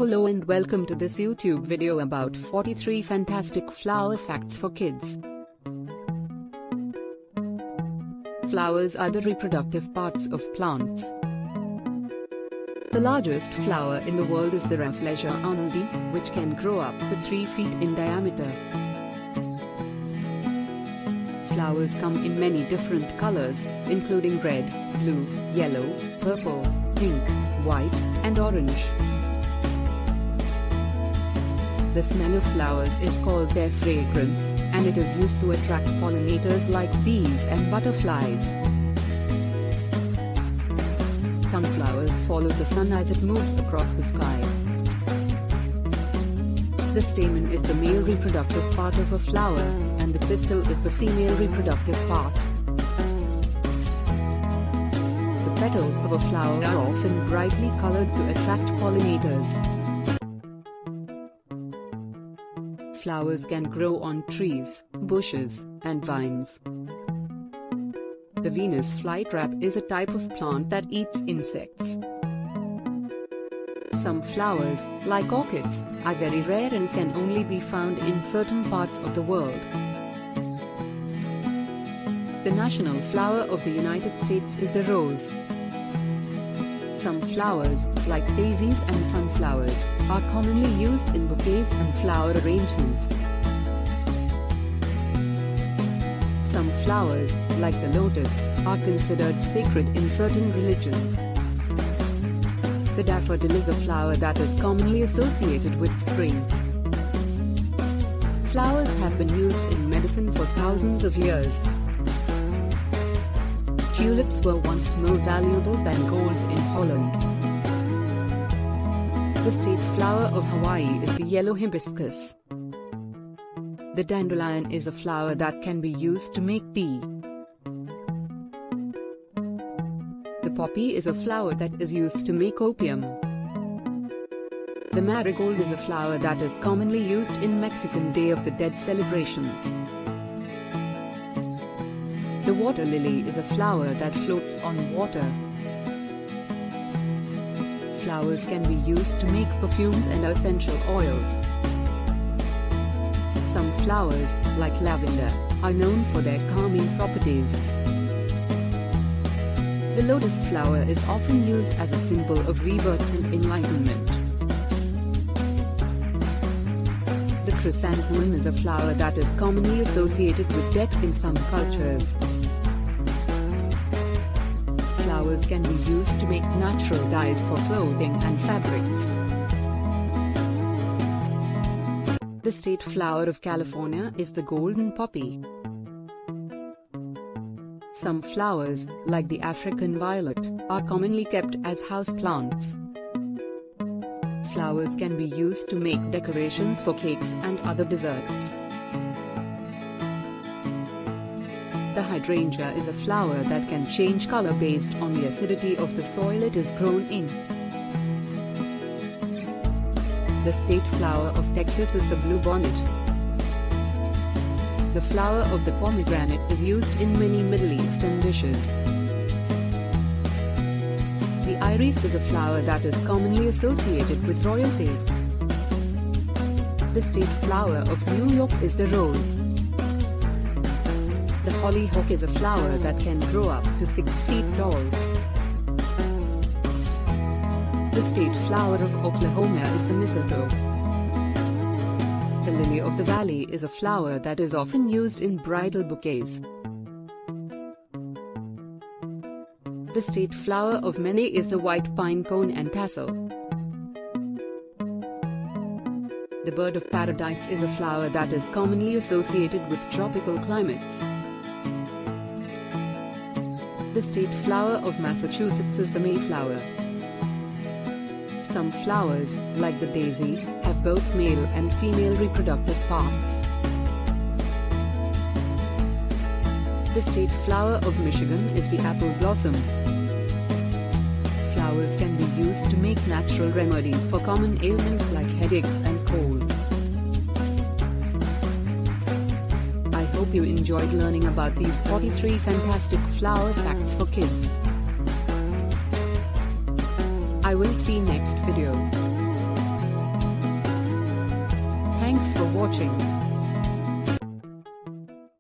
Hello and welcome to this YouTube video about 43 fantastic flower facts for kids. Flowers are the reproductive parts of plants. The largest flower in the world is the Rafflesia arnoldii, which can grow up to 3 feet in diameter. Flowers come in many different colors, including red, blue, yellow, purple, pink, white, and orange. The smell of flowers is called their fragrance, and it is used to attract pollinators like bees and butterflies. Some flowers follow the sun as it moves across the sky. The stamen is the male reproductive part of a flower, and the pistil is the female reproductive part. The petals of a flower are often brightly colored to attract pollinators. Flowers can grow on trees, bushes, and vines. The Venus flytrap is a type of plant that eats insects. Some flowers, like orchids, are very rare and can only be found in certain parts of the world. The national flower of the United States is the rose. Some flowers, like daisies and sunflowers, are commonly used in bouquets and flower arrangements. Some flowers, like the lotus, are considered sacred in certain religions. The daffodil is a flower that is commonly associated with spring. Flowers have been used in medicine for thousands of years. Tulips were once more valuable than gold in Holland. The state flower of Hawaii is the yellow hibiscus. The dandelion is a flower that can be used to make tea. The poppy is a flower that is used to make opium. The marigold is a flower that is commonly used in Mexican Day of the Dead celebrations. The water lily is a flower that floats on water. Flowers can be used to make perfumes and essential oils. Some flowers, like lavender, are known for their calming properties. The lotus flower is often used as a symbol of rebirth and enlightenment. The chrysanthemum is a flower that is commonly associated with death in some cultures. Flowers can be used to make natural dyes for clothing and fabrics. The state flower of California is the golden poppy. Some flowers, like the African violet, are commonly kept as houseplants. Flowers can be used to make decorations for cakes and other desserts. The hydrangea is a flower that can change color based on the acidity of the soil it is grown in. The state flower of Texas is the bluebonnet. The flower of the pomegranate is used in many Middle Eastern dishes. The iris is a flower that is commonly associated with royalty. The state flower of New York is the rose. The hollyhock is a flower that can grow up to 6 feet tall. The state flower of Oklahoma is the mistletoe. The lily of the valley is a flower that is often used in bridal bouquets. The state flower of Maine is the white pine cone and tassel. The bird of paradise is a flower that is commonly associated with tropical climates. The state flower of Massachusetts is the mayflower. Some flowers, like the daisy, have both male and female reproductive parts. The state flower of Michigan is the apple blossom. Flowers can be used to make natural remedies for common ailments like headaches and colds. I hope you enjoyed learning about these 43 fantastic flower facts for kids. I will see next video. Thanks for watching.